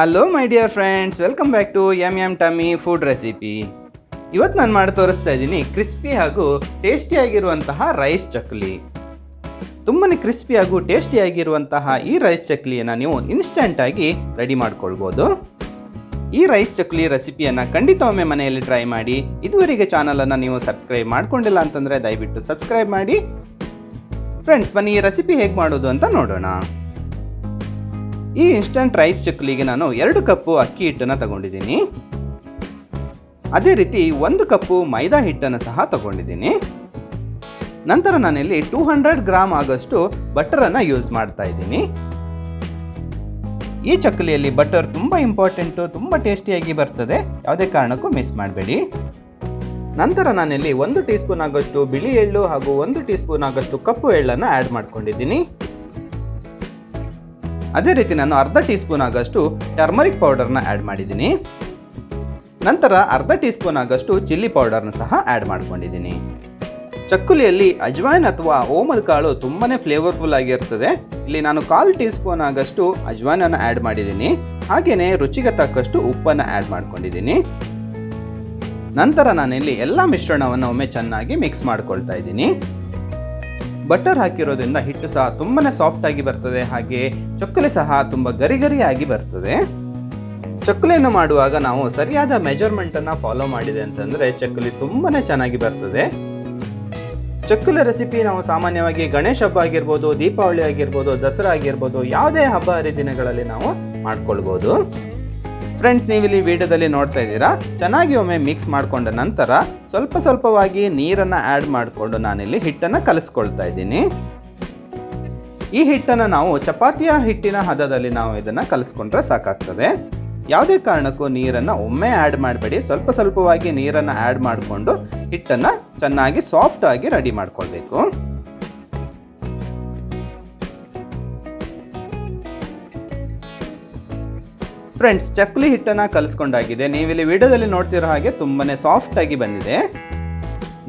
Hello my dear friends, welcome back to yum yum tummy food recipe. ಇವತ್ತು ನಾನು ಮಾಡಿ ತೋರಿಸ್ತಾ ಇದ್ದೀನಿ ಕ್ರಿಸ್ಪಿ ಹಾಗೂ ಟೇಸ್ಟಿಯಾಗಿರುವಂತಹ ರೈಸ್ ಚಕ್ಲಿ. ತುಂಬಾ ಕ್ರಿಸ್ಪಿ ಹಾಗೂ ಟೇಸ್ಟಿಯಾಗಿರುವಂತಹ ಈ ರೈಸ್ ಚಕ್ಲಿಯನ್ನು ನೀವು ಇನ್ಸ್ಟಂಟಾಗಿ ರೆಡಿ ಮಾಡ್ಕೊಳ್ಬೋದು. ಈ ರೈಸ್ ಚಕ್ಲಿ ರೆಸಿಪಿಯನ್ನು ಖಂಡಿತ ಒಮ್ಮೆ ಮನೆಯಲ್ಲಿ ಟ್ರೈ ಮಾಡಿ. ಇದುವರೆಗೆ ಚಾನಲನ್ನು ನೀವು ಸಬ್ಸ್ಕ್ರೈಬ್ ಮಾಡ್ಕೊಂಡಿಲ್ಲ ಅಂತಂದರೆ ದಯವಿಟ್ಟು ಸಬ್ಸ್ಕ್ರೈಬ್ ಮಾಡಿ. ಫ್ರೆಂಡ್ಸ್, ಬನ್ನಿ ಈ ರೆಸಿಪಿ ಹೇಗೆ ಮಾಡೋದು ಅಂತ ನೋಡೋಣ. ಈ ಇನ್ಸ್ಟಂಟ್ ರೈಸ್ ಚಕ್ಲಿಗೆ ನಾನು 2 ಕಪ್ಪು ಅಕ್ಕಿ ಹಿಟ್ಟನ್ನು ತಗೊಂಡಿದ್ದೀನಿ. ಅದೇ ರೀತಿ 1 ಕಪ್ಪು ಮೈದಾ ಹಿಟ್ಟನ್ನು ಸಹ ತಗೊಂಡಿದ್ದೀನಿ. ನಂತರ ನಾನಿಲ್ಲಿ 200 ಗ್ರಾಮ್ ಆಗೋಷ್ಟು ಬಟರನ್ನು ಯೂಸ್ ಮಾಡ್ತಾ ಇದ್ದೀನಿ. ಈ ಚಕ್ಲಿಯಲ್ಲಿ ಬಟರ್ ತುಂಬ ಇಂಪಾರ್ಟೆಂಟು, ತುಂಬ ಟೇಸ್ಟಿಯಾಗಿ ಬರ್ತದೆ, ಯಾವುದೇ ಕಾರಣಕ್ಕೂ ಮಿಸ್ ಮಾಡಬೇಡಿ. ನಂತರ ನಾನಿಲ್ಲಿ 1 ಟೀ ಸ್ಪೂನ್ ಆಗೋಷ್ಟು ಬಿಳಿ ಎಳ್ಳು ಹಾಗೂ 1 ಟೀ ಸ್ಪೂನ್ ಆಗೋಷ್ಟು ಕಪ್ಪು ಎಳ್ಳನ್ನು ಆ್ಯಡ್ ಮಾಡ್ಕೊಂಡಿದ್ದೀನಿ. ಅದೇ ರೀತಿ ನಾನು ಅರ್ಧ ಟೀ ಸ್ಪೂನ್ ಆಗೋಷ್ಟು ಟರ್ಮರಿಕ್ ಪೌಡರ್ನ ಆ್ಯಡ್ ಮಾಡಿದ್ದೀನಿ. ನಂತರ ಅರ್ಧ ಟೀ ಸ್ಪೂನ್ ಆಗೋಷ್ಟು ಚಿಲ್ಲಿ ಪೌಡರ್ನ ಸಹ ಆ್ಯಡ್ ಮಾಡ್ಕೊಂಡಿದ್ದೀನಿ. ಚಕ್ಕುಲಿಯಲ್ಲಿ ಅಜ್ವಾಯಿನ್ ಅಥವಾ ಓಮದ ಕಾಳು ತುಂಬಾ ಫ್ಲೇವರ್ಫುಲ್ ಆಗಿರ್ತದೆ. ಇಲ್ಲಿ ನಾನು 1/4 ಟೀ ಸ್ಪೂನ್ ಆಗೋಷ್ಟು ಅಜ್ವಾಯಿನನ್ನು ಆ್ಯಡ್ ಮಾಡಿದ್ದೀನಿ. ಹಾಗೆಯೇ ರುಚಿಗೆ ತಕ್ಕಷ್ಟು ಉಪ್ಪನ್ನು ಆ್ಯಡ್ ಮಾಡ್ಕೊಂಡಿದ್ದೀನಿ. ನಂತರ ನಾನಿಲ್ಲಿ ಎಲ್ಲ ಮಿಶ್ರಣವನ್ನು ಒಮ್ಮೆ ಚೆನ್ನಾಗಿ ಮಿಕ್ಸ್ ಮಾಡ್ಕೊಳ್ತಾ ಇದ್ದೀನಿ. ಬಟರ್ ಹಾಕಿರೋದ್ರಿಂದ ಹಿಟ್ಟು ಸಹ ತುಂಬಾ ಸಾಫ್ಟ್ ಆಗಿ ಬರ್ತದೆ, ಹಾಗೆ ಚಕ್ಕಲಿ ಸಹ ತುಂಬ ಗರಿಗರಿಯಾಗಿ ಬರ್ತದೆ. ಚಕ್ಕಲಿಯನ್ನು ಮಾಡುವಾಗ ನಾವು ಸರಿಯಾದ ಮೆಜರ್ಮೆಂಟನ್ನು ಫಾಲೋ ಮಾಡಿದೆ ಅಂತಂದರೆ ಚಕ್ಕಲಿ ತುಂಬಾ ಚೆನ್ನಾಗಿ ಬರ್ತದೆ. ಚಕ್ಕಲಿ ರೆಸಿಪಿ ನಾವು ಸಾಮಾನ್ಯವಾಗಿ ಗಣೇಶ ಹಬ್ಬ ಆಗಿರ್ಬೋದು, ದೀಪಾವಳಿ ಆಗಿರ್ಬೋದು, ದಸರಾ ಆಗಿರ್ಬೋದು, ಯಾವುದೇ ಹಬ್ಬ ಹರಿದಿನಗಳಲ್ಲಿ ನಾವು ಮಾಡ್ಕೊಳ್ಬೋದು. ಫ್ರೆಂಡ್ಸ್, ನೀವಿಲ್ಲಿ ವಿಡಿಯೋದಲ್ಲಿ ನೋಡ್ತಾ ಇದ್ದೀರಾ, ಚೆನ್ನಾಗಿ ಒಮ್ಮೆ ಮಿಕ್ಸ್ ಮಾಡಿಕೊಂಡ ನಂತರ ಸ್ವಲ್ಪವಾಗಿ ನೀರನ್ನು ಆ್ಯಡ್ ಮಾಡಿಕೊಂಡು ನಾನಿಲ್ಲಿ ಹಿಟ್ಟನ್ನು ಕಲಿಸ್ಕೊಳ್ತಾ ಇದ್ದೀನಿ. ಈ ಹಿಟ್ಟನ್ನು ನಾವು ಚಪಾತಿಯ ಹಿಟ್ಟಿನ ಹದದಲ್ಲಿ ನಾವು ಇದನ್ನು ಕಲಿಸ್ಕೊಂಡ್ರೆ ಸಾಕಾಗ್ತದೆ. ಯಾವುದೇ ಕಾರಣಕ್ಕೂ ನೀರನ್ನು ಒಮ್ಮೆ ಆ್ಯಡ್ ಮಾಡಬೇಡಿ, ಸ್ವಲ್ಪವಾಗಿ ನೀರನ್ನು ಆ್ಯಡ್ ಮಾಡಿಕೊಂಡು ಹಿಟ್ಟನ್ನು ಚೆನ್ನಾಗಿ ಸಾಫ್ಟ್ ಆಗಿ ರೆಡಿ ಮಾಡ್ಕೊಳ್ಬೇಕು. ಫ್ರೆಂಡ್ಸ್, ಚಕ್ಲಿ ಹಿಟ್ಟನ್ನು ಕಲಿಸ್ಕೊಂಡಾಗಿದೆ. ನೀವಿಲ್ಲಿ ವಿಡಿಯೋದಲ್ಲಿ ನೋಡ್ತಿರೋ ಹಾಗೆ ತುಂಬಾ ಸಾಫ್ಟ್ ಆಗಿ ಬಂದಿದೆ.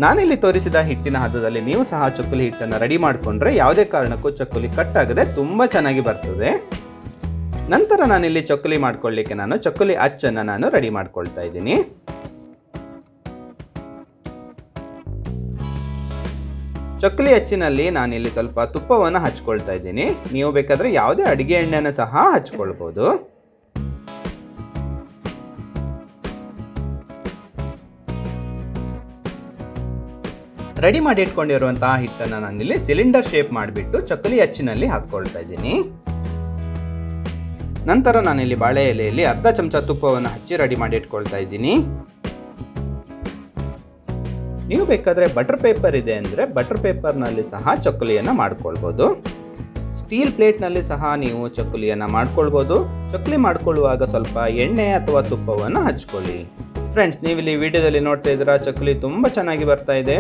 ನಾನಿಲ್ಲಿ ತೋರಿಸಿದ ಹಿಟ್ಟಿನ ಹದದಲ್ಲಿ ನೀವು ಸಹ ಚಕ್ಕಲಿ ಹಿಟ್ಟನ್ನು ರೆಡಿ ಮಾಡಿಕೊಂಡ್ರೆ ಯಾವುದೇ ಕಾರಣಕ್ಕೂ ಚಕ್ಕಲಿ ಕಟ್ ಆಗದೆ ತುಂಬ ಚೆನ್ನಾಗಿ ಬರ್ತದೆ. ನಂತರ ನಾನಿಲ್ಲಿ ಚಕ್ಕಲಿ ಮಾಡ್ಕೊಳ್ಳಿಕ್ಕೆ ನಾನು ಚಕ್ಕಲಿ ಅಚ್ಚನ್ನು ನಾನು ರೆಡಿ ಮಾಡ್ಕೊಳ್ತಾ ಇದ್ದೀನಿ. ಚಕ್ಕಲಿ ಅಚ್ಚಿನಲ್ಲಿ ನಾನಿಲ್ಲಿ ಸ್ವಲ್ಪ ತುಪ್ಪವನ್ನು ಹಚ್ಕೊಳ್ತಾ ಇದ್ದೀನಿ. ನೀವು ಬೇಕಾದರೆ ಯಾವುದೇ ಅಡುಗೆ ಎಣ್ಣೆಯನ್ನು ಸಹ ಹಚ್ಕೊಳ್ಬೋದು. ರೆಡಿ ಮಾಡಿ ಇಟ್ಕೊಂಡಿರುವಂತಹ ಹಿಟ್ಟನ್ನು ನಾನಿಲ್ಲಿ ಸಿಲಿಂಡರ್ ಶೇಪ್ ಮಾಡಿಬಿಟ್ಟು ಚಕ್ಕಲಿ ಅಚ್ಚಿನಲ್ಲಿ ಹಾಕ್ಕೊಳ್ತಾ ಇದ್ದೀನಿ. ನಂತರ ನಾನಿಲ್ಲಿ ಬಾಳೆ ಎಲೆಯಲ್ಲಿ ಅರ್ಧ ಚಮಚ ತುಪ್ಪವನ್ನು ಹಚ್ಚಿ ರೆಡಿ ಮಾಡಿ ಇಟ್ಕೊಳ್ತಾ ಇದ್ದೀನಿ. ನೀವು ಬೇಕಾದರೆ ಬಟರ್ ಪೇಪರ್ ಇದೆ ಅಂದರೆ ಬಟರ್ ಪೇಪರ್ನಲ್ಲಿ ಸಹ ಚಕ್ಕಲಿಯನ್ನು ಮಾಡ್ಕೊಳ್ಬೋದು. ಸ್ಟೀಲ್ ಪ್ಲೇಟ್ನಲ್ಲಿ ಸಹ ನೀವು ಚಕ್ಕಲಿಯನ್ನು ಮಾಡ್ಕೊಳ್ಬೋದು. ಚಕ್ಕಲಿ ಮಾಡ್ಕೊಳ್ಳುವಾಗ ಸ್ವಲ್ಪ ಎಣ್ಣೆ ಅಥವಾ ತುಪ್ಪವನ್ನು ಹಚ್ಕೊಳ್ಳಿ. ಫ್ರೆಂಡ್ಸ್, ನೀವಿಲ್ಲಿ ವಿಡಿಯೋದಲ್ಲಿ ನೋಡ್ತಾ ಇದ್ದೀರಾ, ಚಕ್ಕಲಿ ತುಂಬ ಚೆನ್ನಾಗಿ ಬರ್ತಾ ಇದೆ.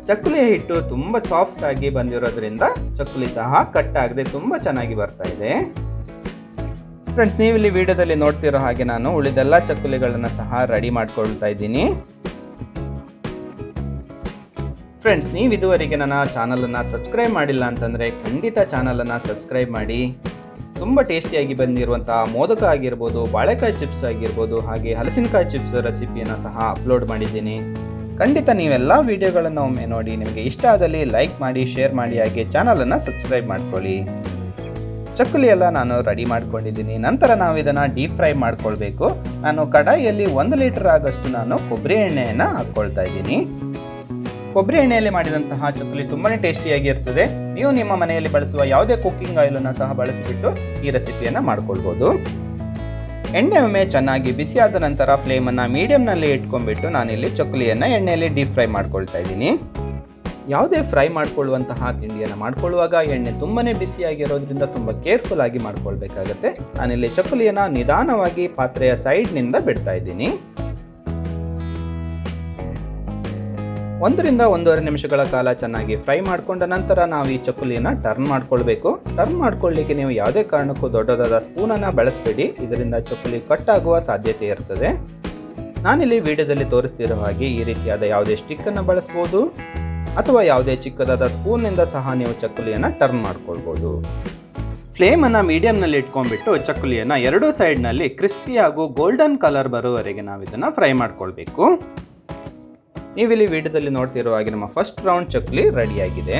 ಚಕ್ಕಲಿಯ ಹಿಟ್ಟು ತುಂಬ ಸಾಫ್ಟ್ ಆಗಿ ಬಂದಿರೋದ್ರಿಂದ ಚಕ್ಕಲಿ ಸಹ ಕಟ್ ಆಗದೆ ತುಂಬ ಚೆನ್ನಾಗಿ ಬರ್ತಾ ಇದೆ. ಫ್ರೆಂಡ್ಸ್, ನೀವಿಲ್ಲಿ ವಿಡಿಯೋದಲ್ಲಿ ನೋಡ್ತಿರೋ ಹಾಗೆ ನಾನು ಉಳಿದೆಲ್ಲ ಚಕ್ಕಲಿಗಳನ್ನು ಸಹ ರೆಡಿ ಮಾಡ್ಕೊಳ್ತಾ ಇದ್ದೀನಿ. ಫ್ರೆಂಡ್ಸ್, ನೀವು ಇದುವರೆಗೆ ನನ್ನ ಚಾನಲನ್ನು ಸಬ್ಸ್ಕ್ರೈಬ್ ಮಾಡಿಲ್ಲ ಅಂತಂದರೆ ಖಂಡಿತ ಚಾನಲನ್ನು ಸಬ್ಸ್ಕ್ರೈಬ್ ಮಾಡಿ. ತುಂಬ ಟೇಸ್ಟಿಯಾಗಿ ಬಂದಿರುವಂತಹ ಮೋದಕ ಆಗಿರ್ಬೋದು, ಬಾಳೆಕಾಯಿ ಚಿಪ್ಸ್ ಆಗಿರ್ಬೋದು, ಹಾಗೆ ಹಲಸಿನಕಾಯಿ ಚಿಪ್ಸ್ ರೆಸಿಪಿಯನ್ನು ಸಹ ಅಪ್ಲೋಡ್ ಮಾಡಿದ್ದೀನಿ. ಖಂಡಿತ ನೀವೆಲ್ಲ ವಿಡಿಯೋಗಳನ್ನು ಒಮ್ಮೆ ನೋಡಿ. ನಿಮಗೆ ಇಷ್ಟ ಆದಲ್ಲಿ ಲೈಕ್ ಮಾಡಿ, ಶೇರ್ ಮಾಡಿ, ಹಾಗೆ ಚಾನಲನ್ನು ಸಬ್ಸ್ಕ್ರೈಬ್ ಮಾಡ್ಕೊಳ್ಳಿ. ಚಕ್ಕಲಿ ಎಲ್ಲ ನಾನು ರೆಡಿ ಮಾಡ್ಕೊಂಡಿದ್ದೀನಿ. ನಂತರ ನಾವು ಇದನ್ನು ಡೀಪ್ ಫ್ರೈ ಮಾಡ್ಕೊಳ್ಬೇಕು. ನಾನು ಕಡಾಯಿಯಲ್ಲಿ 1 ಲೀಟರ್ ಆಗೋಷ್ಟು ನಾನು ಕೊಬ್ಬರಿ ಎಣ್ಣೆಯನ್ನು ಹಾಕ್ಕೊಳ್ತಾ ಇದ್ದೀನಿ. ಕೊಬ್ಬರಿ ಎಣ್ಣೆಯಲ್ಲಿ ಮಾಡಿದಂತಹ ಚಕ್ಕಲಿ ತುಂಬಾ ಟೇಸ್ಟಿಯಾಗಿರ್ತದೆ. ನೀವು ನಿಮ್ಮ ಮನೆಯಲ್ಲಿ ಬಳಸುವ ಯಾವುದೇ ಕುಕ್ಕಿಂಗ್ ಆಯಿಲನ್ನು ಸಹ ಬಳಸಿಬಿಟ್ಟು ಈ ರೆಸಿಪಿಯನ್ನು ಮಾಡ್ಕೊಳ್ಬೋದು. ಎಣ್ಣೆ ಒಮ್ಮೆ ಚೆನ್ನಾಗಿ ಬಿಸಿಯಾದ ನಂತರ ಫ್ಲೇಮನ್ನು ಮೀಡಿಯಮ್ನಲ್ಲಿ ಇಟ್ಕೊಂಡ್ಬಿಟ್ಟು ನಾನಿಲ್ಲಿ ಚಕ್ಕಲಿಯನ್ನು ಎಣ್ಣೆಯಲ್ಲಿ ಡೀಪ್ ಫ್ರೈ ಮಾಡ್ಕೊಳ್ತಾ ಇದ್ದೀನಿ. ಯಾವುದೇ ಫ್ರೈ ಮಾಡ್ಕೊಳ್ಳುವಂತಹ ತಿಂಡಿಯನ್ನು ಮಾಡ್ಕೊಳ್ಳುವಾಗ ಎಣ್ಣೆ ತುಂಬಾ ಬಿಸಿಯಾಗಿರೋದ್ರಿಂದ ತುಂಬ ಕೇರ್ಫುಲ್ ಆಗಿ ಮಾಡ್ಕೊಳ್ಬೇಕಾಗತ್ತೆ. ನಾನಿಲ್ಲಿ ಚಕ್ಕಲಿಯನ್ನು ನಿಧಾನವಾಗಿ ಪಾತ್ರೆಯ ಸೈಡ್ನಿಂದ ಬಿಡ್ತಾ ಇದ್ದೀನಿ. 1 ರಿಂದ 1.5 ನಿಮಿಷಗಳ ಕಾಲ ಚೆನ್ನಾಗಿ ಫ್ರೈ ಮಾಡಿಕೊಂಡ ನಂತರ ನಾವು ಈ ಚಕ್ಕಲಿಯನ್ನು ಟರ್ನ್ ಮಾಡ್ಕೊಳ್ಬೇಕು. ಟರ್ನ್ ಮಾಡ್ಕೊಳ್ಳಿಕ್ಕೆ ನೀವು ಯಾವುದೇ ಕಾರಣಕ್ಕೂ ದೊಡ್ಡದಾದ ಸ್ಪೂನನ್ನು ಬಳಸಬೇಡಿ, ಇದರಿಂದ ಚಕ್ಕಲಿ ಕಟ್ ಆಗುವ ಸಾಧ್ಯತೆ ಇರ್ತದೆ. ನಾನಿಲ್ಲಿ ವಿಡಿಯೋದಲ್ಲಿ ತೋರಿಸ್ತಿರೋ ಹಾಗೆ ಈ ರೀತಿಯಾದ ಯಾವುದೇ ಸ್ಟಿಕ್ಕನ್ನು ಬಳಸ್ಬೋದು ಅಥವಾ ಯಾವುದೇ ಚಿಕ್ಕದಾದ ಸ್ಪೂನ್ನಿಂದ ಸಹ ನೀವು ಚಕ್ಕಲಿಯನ್ನು ಟರ್ನ್ ಮಾಡ್ಕೊಳ್ಬೋದು. ಫ್ಲೇಮನ್ನು ಮೀಡಿಯಮ್ನಲ್ಲಿ ಇಟ್ಕೊಂಡ್ಬಿಟ್ಟು ಚಕ್ಕುಲಿಯನ್ನು ಎರಡೂ ಸೈಡ್ನಲ್ಲಿ ಕ್ರಿಸ್ಪಿ ಹಾಗೂ ಗೋಲ್ಡನ್ ಕಲರ್ ಬರೋವರೆಗೆ ನಾವು ಇದನ್ನು ಫ್ರೈ ಮಾಡ್ಕೊಳ್ಬೇಕು. ನೀವಿಲ್ಲಿ ವಿಡಿಯೋದಲ್ಲಿ ನೋಡ್ತಿರೋ ಹಾಗೆ ನಮ್ಮ ಫಸ್ಟ್ ರೌಂಡ್ ಚಕ್ಕುಲಿ ರೆಡಿಯಾಗಿದೆ.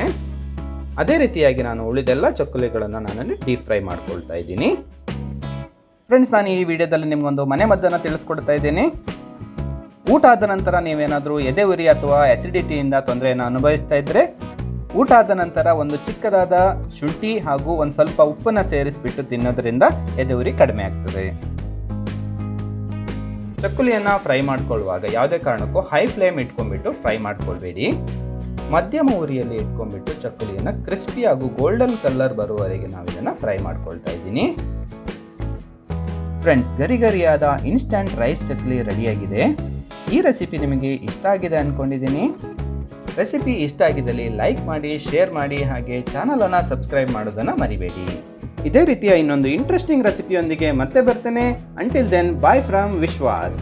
ಅದೇ ರೀತಿಯಾಗಿ ನಾನು ಉಳಿದೆಲ್ಲ ಚಕ್ಕುಲಿಗಳನ್ನು ನಾನಲ್ಲಿ ಡೀಪ್ ಫ್ರೈ ಮಾಡ್ಕೊಳ್ತಾ ಇದ್ದೀನಿ. ಫ್ರೆಂಡ್ಸ್, ನಾನು ಈ ವಿಡಿಯೋದಲ್ಲಿ ನಿಮಗೊಂದು ಮನೆ ಮದ್ದನ್ನು ತಿಳಿಸ್ಕೊಡ್ತಾ ಇದ್ದೀನಿ. ಊಟ ಆದ ನಂತರ ನೀವೇನಾದರೂ ಎದೆ ಉರಿ ಅಥವಾ ಆ್ಯಸಿಡಿಟಿಯಿಂದ ತೊಂದರೆಯನ್ನು ಅನುಭವಿಸ್ತಾ ಇದ್ದರೆ ಊಟ ಆದ ನಂತರ ಒಂದು ಚಿಕ್ಕದಾದ ಶುಂಠಿ ಹಾಗೂ ಒಂದು ಸ್ವಲ್ಪ ಉಪ್ಪನ್ನು ಸೇರಿಸಿಬಿಟ್ಟು ತಿನ್ನೋದ್ರಿಂದ ಎದೆ ಉರಿ ಕಡಿಮೆ ಆಗ್ತದೆ. ಚಕ್ಕುಲಿಯನ್ನು ಫ್ರೈ ಮಾಡ್ಕೊಳ್ಳುವಾಗ ಯಾವುದೇ ಕಾರಣಕ್ಕೂ ಹೈ ಫ್ಲೇಮ್ ಇಟ್ಕೊಂಡ್ಬಿಟ್ಟು ಫ್ರೈ ಮಾಡ್ಕೊಳ್ಬೇಡಿ. ಮಧ್ಯಮ ಉರಿಯಲ್ಲಿ ಇಟ್ಕೊಂಡ್ಬಿಟ್ಟು ಚಕ್ಕುಲಿಯನ್ನು ಕ್ರಿಸ್ಪಿ ಹಾಗೂ ಗೋಲ್ಡನ್ ಕಲರ್ ಬರುವವರೆಗೆ ನಾವು ಇದನ್ನು ಫ್ರೈ ಮಾಡ್ಕೊಳ್ತಾ ಇದ್ದೀನಿ. ಫ್ರೆಂಡ್ಸ್, ಗರಿಗರಿಯಾದ ಇನ್ಸ್ಟಂಟ್ ರೈಸ್ ಚಕ್ಕುಲಿ ರೆಡಿಯಾಗಿದೆ. ಈ ರೆಸಿಪಿ ನಿಮಗೆ ಇಷ್ಟ ಆಗಿದೆ ಅಂದ್ಕೊಂಡಿದ್ದೀನಿ. ರೆಸಿಪಿ ಇಷ್ಟ ಆಗಿದ್ದಲ್ಲಿ ಲೈಕ್ ಮಾಡಿ, ಶೇರ್ ಮಾಡಿ, ಹಾಗೆ ಚಾನಲನ್ನು ಸಬ್ಸ್ಕ್ರೈಬ್ ಮಾಡೋದನ್ನು ಮರಿಬೇಡಿ. ಇದೇ ರೀತಿಯ ಇನ್ನೊಂದು ಇಂಟ್ರೆಸ್ಟಿಂಗ್ ರೆಸಿಪಿಯೊಂದಿಗೆ ಮತ್ತೆ ಬರ್ತೇನೆ. Until then, bye from Vishwas.